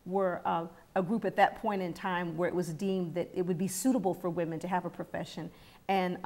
were a group at that point in time where it was deemed that it would be suitable for women to have a profession. And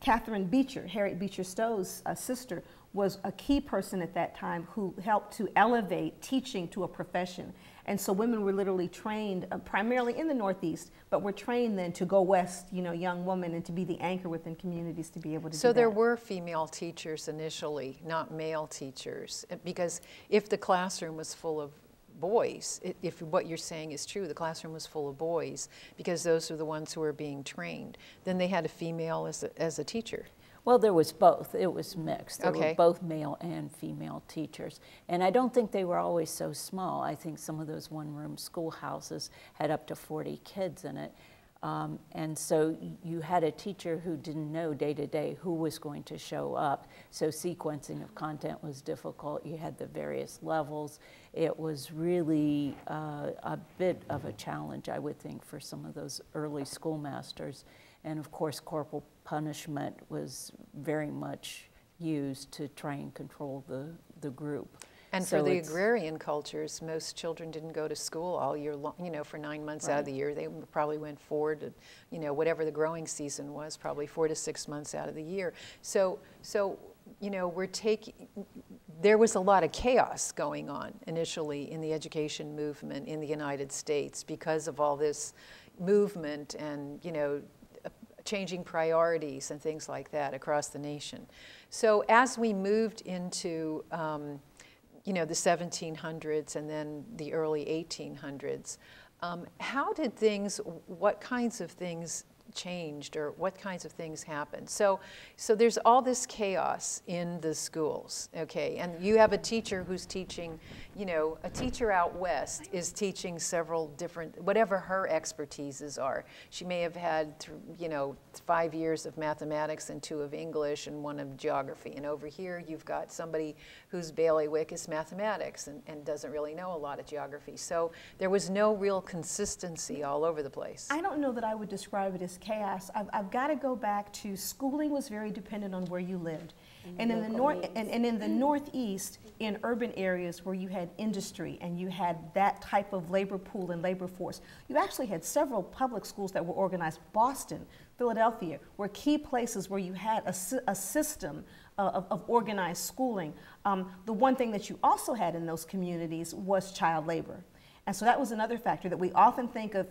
Catherine Beecher, Harriet Beecher Stowe's sister, was a key person at that time who helped to elevate teaching to a profession. And so women were literally trained primarily in the Northeast, but were trained then to go west, you know, young women, and to be the anchor within communities to be able to do that. So there were female teachers initially, not male teachers, because if the classroom was full of boys, if what you're saying is true, the classroom was full of boys, because those are the ones who were being trained, then they had a female as a teacher. Well, there was both. It was mixed. There Okay. were both male and female teachers. And I don't think they were always so small. I think some of those one-room schoolhouses had up to 40 kids in it. And so you had a teacher who didn't know day to day who was going to show up. So sequencing of content was difficult. You had the various levels. It was really a bit of a challenge, I would think, for some of those early schoolmasters. And of course, corporal punishment was very much used to try and control the group. And so for the agrarian cultures, most children didn't go to school all year long, you know, for 9 months out of the year. They probably went 4 to, you know, whatever the growing season was, probably 4 to 6 months out of the year. So you know, there was a lot of chaos going on initially in the education movement in the United States because of all this movement and, you know, changing priorities and things like that across the nation. So as we moved into you know, the 1700s and then the early 1800s, how did what kinds of things changed, or what kinds of things happened? So there's all this chaos in the schools, okay? And you have a teacher who's teaching, you know, a teacher out west is teaching several different, whatever her expertises are. She may have had, you know, 5 years of mathematics and 2 of English and 1 of geography. And over here you've got somebody whose bailiwick is mathematics and doesn't really know a lot of geography. So there was no real consistency all over the place. I don't know that I would describe it as chaos. I've got to go back to schooling was very dependent on where you lived. And in the Northeast, in urban areas where you had industry and you had that type of labor pool and labor force, you actually had several public schools that were organized. Boston, Philadelphia were key places where you had a system of organized schooling. The one thing that you also had in those communities was child labor. And so that was another factor that we often think of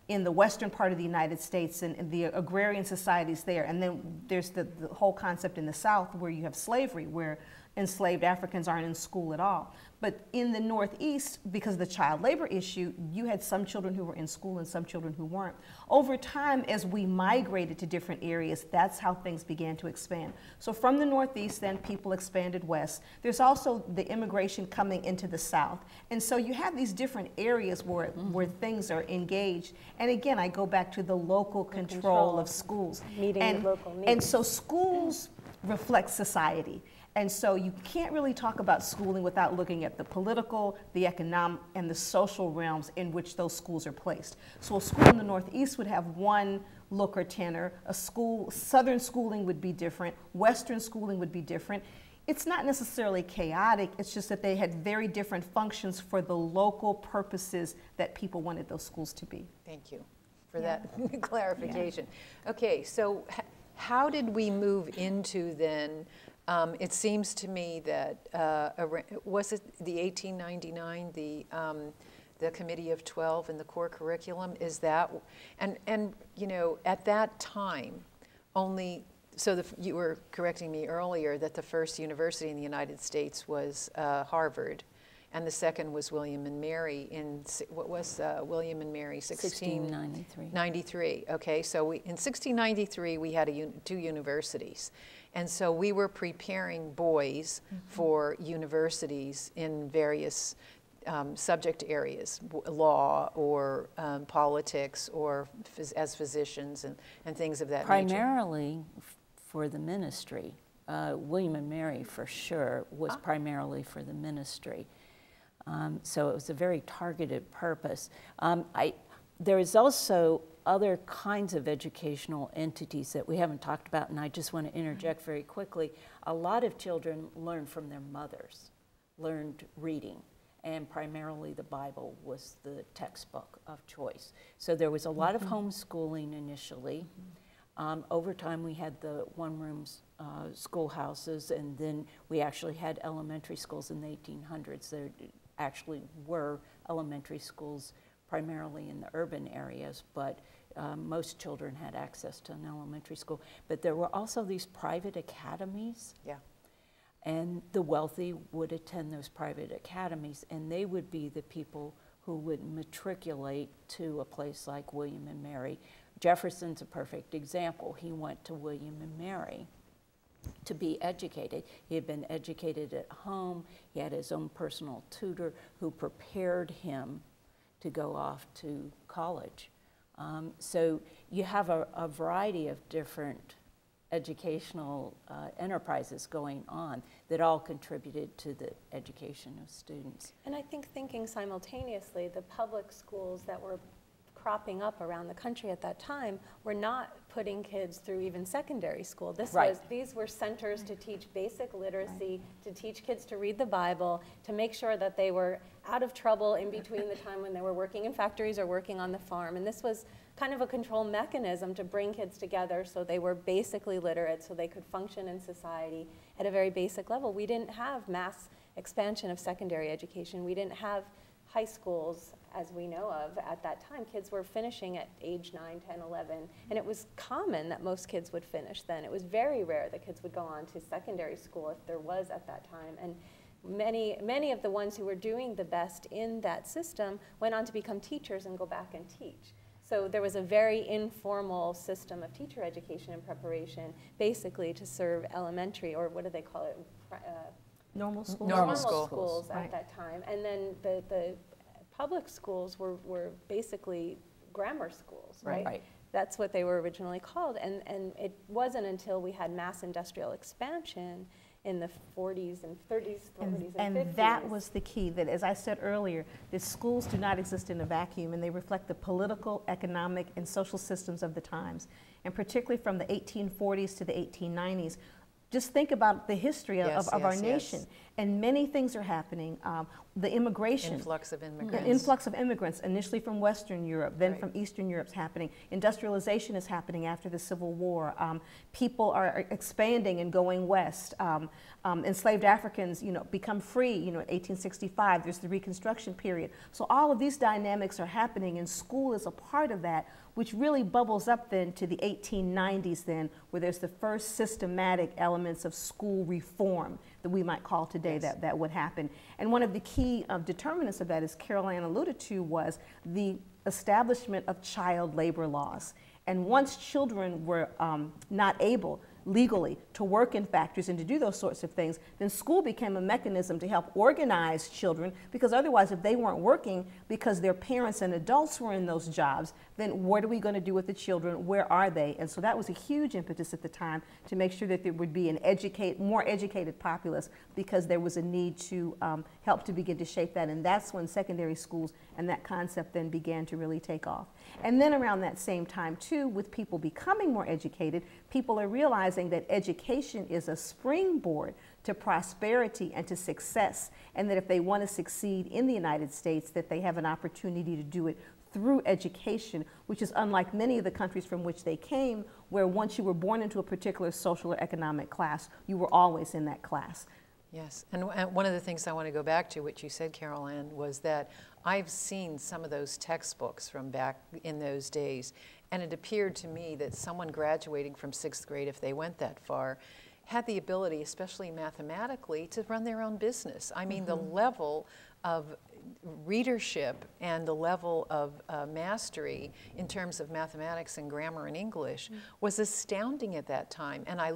in the western part of the United States and the agrarian societies there. And then there's the whole concept in the South where you have slavery, where enslaved Africans aren't in school at all. But in the Northeast, because of the child labor issue, you had some children who were in school and some children who weren't. Over time, as we migrated to different areas, that's how things began to expand. So from the Northeast, then people expanded west. There's also the immigration coming into the South. And so you have these different areas where things are engaged. And again, I go back to the local control of schools. Meeting local needs. And so schools reflect society. And so you can't really talk about schooling without looking at the political, the economic, and the social realms in which those schools are placed. So a school in the Northeast would have one look or tenor. Southern schooling would be different. Western schooling would be different. It's not necessarily chaotic. It's just that they had very different functions for the local purposes that people wanted those schools to be. Thank you for that clarification. Yeah. Okay, so how did we move into then? It seems to me that, was it the 1899, the Committee of 12 and the core curriculum, is that, and you know, at that time, only, so you were correcting me earlier that the first university in the United States was Harvard, and the second was William and Mary in, what was William and Mary, 1693. 93, okay, so in 1693 we had 2 universities. And so we were preparing boys for universities in various subject areas, law or politics or as physicians and things of that nature. Primarily for the ministry. William and Mary, for sure, was primarily for the ministry. So it was a very targeted purpose. There is also other kinds of educational entities that we haven't talked about, and I just want to interject very quickly. A lot of children learned from their mothers, learned reading, and primarily the Bible was the textbook of choice. So there was a lot of homeschooling initially. Over time, we had the one-room schoolhouses, and then we actually had elementary schools in the 1800s. There actually were elementary schools primarily in the urban areas, but most children had access to an elementary school. But there were also these private academies. Yeah. And the wealthy would attend those private academies, and they would be the people who would matriculate to a place like William and Mary. Jefferson's a perfect example. He went to William and Mary to be educated. He had been educated at home. He had his own personal tutor who prepared him to go off to college. So you have a variety of different educational enterprises going on that all contributed to the education of students. And I think thinking simultaneously, the public schools that were cropping up around the country at that time were not putting kids through even secondary school. These were centers to teach basic literacy, to teach kids to read the Bible, to make sure that they were out of trouble in between the time when they were working in factories or working on the farm. And this was kind of a control mechanism to bring kids together so they were basically literate, so they could function in society at a very basic level. We didn't have mass expansion of secondary education. We didn't have high schools as we know of at that time. Kids were finishing at age 9, 10, 11, and it was common that most kids would finish then. It was very rare that kids would go on to secondary school if there was at that time. And many of the ones who were doing the best in that system went on to become teachers and go back and teach. So there was a very informal system of teacher education and preparation, basically to serve elementary, or what do they call it? Normal schools. Normal schools at that time. And then the public schools were basically grammar schools, right? Right. That's what they were originally called. And it wasn't until we had mass industrial expansion in the 40s and 30s, 40s and 50s. And that was the key, that as I said earlier, that schools do not exist in a vacuum, and they reflect the political, economic, and social systems of the times. And particularly from the 1840s to the 1890s, just think about the history of our nation. And many things are happening. The immigration. Influx of immigrants. Influx of immigrants, initially from Western Europe, then from Eastern Europe's happening. Industrialization is happening after the Civil War. People are expanding and going west. Enslaved Africans, become free, 1865. There's the Reconstruction period. So all of these dynamics are happening, and school is a part of that, which really bubbles up then to the 1890s then, where there's the first systematic elements of school reform that we might call today that would happen. And one of the key determinants of that, as Carol Ann alluded to, was the establishment of child labor laws. And once children were not able legally to work in factories and to do those sorts of things, then school became a mechanism to help organize children, because otherwise if they weren't working because their parents and adults were in those jobs, then what are we going to do with the children? Where are they? And so that was a huge impetus at the time to make sure that there would be an more educated populace, because there was a need to help to begin to shape that. And that's when secondary schools and that concept then began to really take off. And then around that same time too, with people becoming more educated, people are realizing that education is a springboard to prosperity and to success, and that if they want to succeed in the United States, that they have an opportunity to do it through education, which is unlike many of the countries from which they came, where once you were born into a particular social or economic class, you were always in that class. Yes, and one of the things I want to go back to, which you said, Carol Ann, was that I've seen some of those textbooks from back in those days, and it appeared to me that someone graduating from 6th grade, if they went that far, had the ability, especially mathematically, to run their own business. I mean, the level of readership and the level of mastery in terms of mathematics and grammar and English was astounding at that time. And I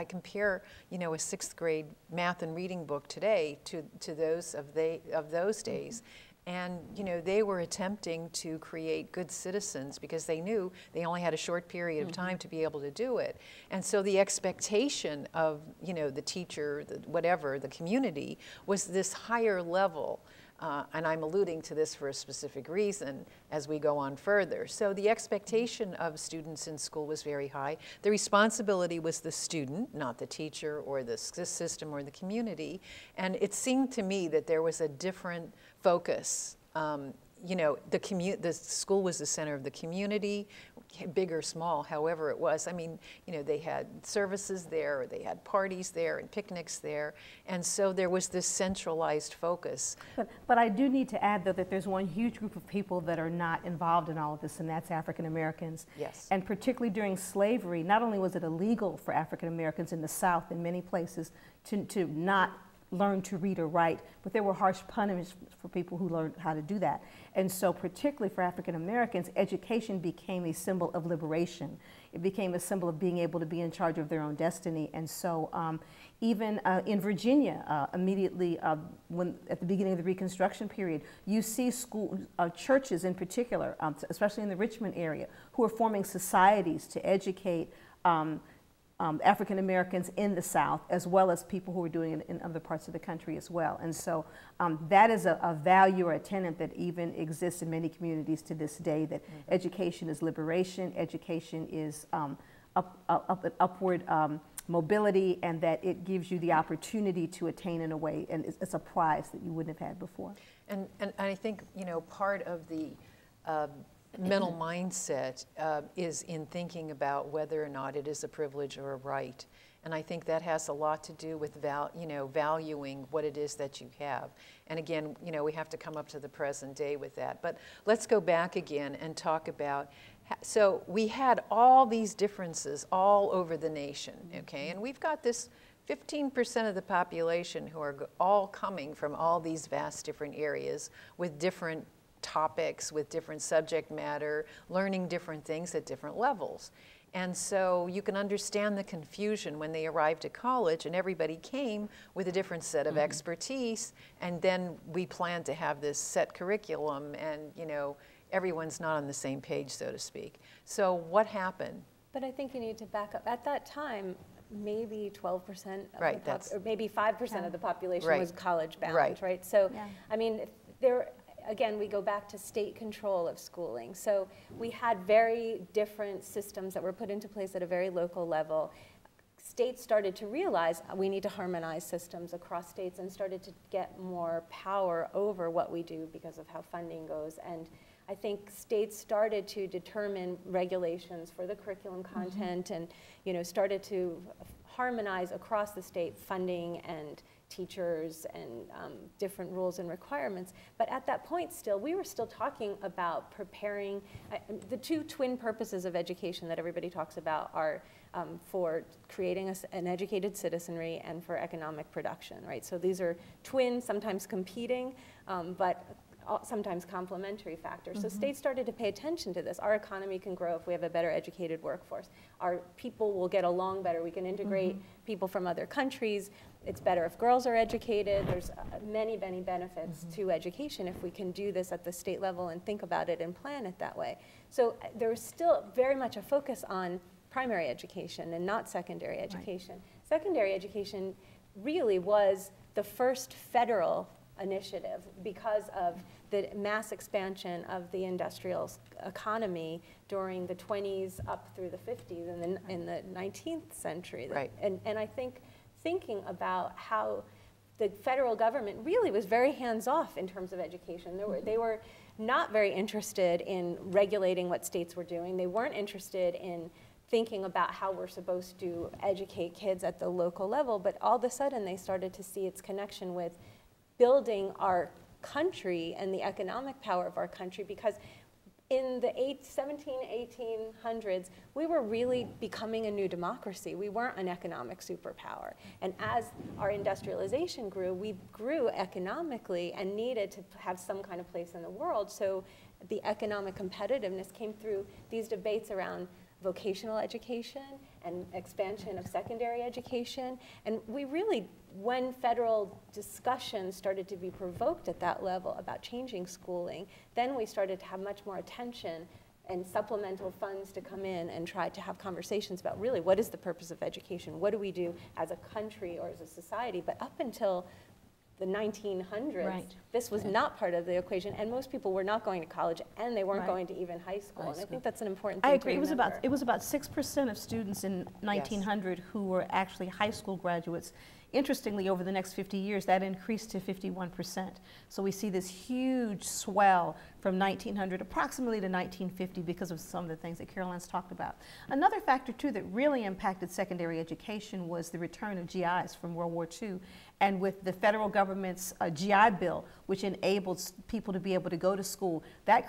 compare, a 6th grade math and reading book today to those of those days. And, they were attempting to create good citizens because they knew they only had a short period of time to be able to do it. And so the expectation of, the teacher, the community, was this higher level and I'm alluding to this for a specific reason as we go on further. So the expectation of students in school was very high. The responsibility was the student, not the teacher or the system or the community. And it seemed to me that there was a different focus. You know, the school was the center of the community, big or small, however it was. I mean, you know, they had services there, or they had parties there and picnics there. And so there was this centralized focus. But I do need to add, though, that there's one huge group of people that are not involved in all of this, and that's African Americans. Yes. And particularly during slavery, not only was it illegal for African Americans in the South in many places to not learn to read or write, but there were harsh punishments for people who learned how to do that. And so particularly for African Americans, education became a symbol of liberation. It became a symbol of being able to be in charge of their own destiny. And so even in Virginia, immediately when at the beginning of the Reconstruction period, you see churches in particular, especially in the Richmond area, who are forming societies to educate African Americans in the South, as well as people who are doing it in other parts of the country as well. And so that is a value or a tenet that even exists in many communities to this day, that education is liberation, education is upward mobility, and that it gives you the opportunity to attain in a way, and it's a prize that you wouldn't have had before. And I think, you know, part of the mental mindset is in thinking about whether or not it is a privilege or a right. And I think that has a lot to do with valuing what it is that you have. And again, you know, we have to come up to the present day with that. But let's go back again and talk about, so we had all these differences all over the nation, okay? And we've got this 15% of the population who are all coming from all these vast different areas with different topics, with different subject matter, learning different things at different levels. And so you can understand the confusion when they arrived at college and everybody came with a different set of expertise, and then we planned to have this set curriculum, and you know, everyone's not on the same page, so to speak. So what happened? But I think you need to back up. At that time, maybe 12% of right, or maybe 5% of the population was college bound, right? So, I mean, again, we go back to state control of schooling. So we had very different systems that were put into place at a very local level. States started to realize we need to harmonize systems across states and started to get more power over what we do because of how funding goes. And I think states started to determine regulations for the curriculum content and, you know, started to harmonize across the state funding and teachers and different rules and requirements. But at that point still, we were still talking about preparing, the two twin purposes of education that everybody talks about are for creating an educated citizenry and for economic production, right? So these are twin, sometimes competing, but sometimes complementary factors. So states started to pay attention to this. Our economy can grow if we have a better educated workforce. Our people will get along better. We can integrate people from other countries. It's better if girls are educated. There's many, many benefits to education if we can do this at the state level and think about it and plan it that way. So there's still very much a focus on primary education and not secondary education. Secondary education really was the first federal initiative because of the mass expansion of the industrial economy during the 20s up through the 50s and in the 19th century. And I think thinking about how the federal government really was very hands-off in terms of education. They were not very interested in regulating what states were doing. They weren't interested in thinking about how we're supposed to educate kids at the local level, but all of a sudden they started to see its connection with building our country and the economic power of our country, because in the 1800s, we were really becoming a new democracy. We weren't an economic superpower. And as our industrialization grew, we grew economically and needed to have some kind of place in the world. So the economic competitiveness came through these debates around vocational education and expansion of secondary education. And we really, when federal discussion started to be provoked at that level about changing schooling, then we started to have much more attention and supplemental funds to come in and try to have conversations about really what is the purpose of education? What do we do as a country or as a society? But up until the 1900s, Right. this was not part of the equation, and most people were not going to college, and they weren't going to even high school. And I think that's an important thing I agree. to remember. It was about 6% of students in 1900 who were actually high school graduates. Interestingly, over the next 50 years, that increased to 51%. So we see this huge swell from 1900 approximately to 1950 because of some of the things that Caroline's talked about. Another factor, too, that really impacted secondary education was the return of GIs from World War II. And with the federal government's GI Bill, which enabled people to be able to go to school, that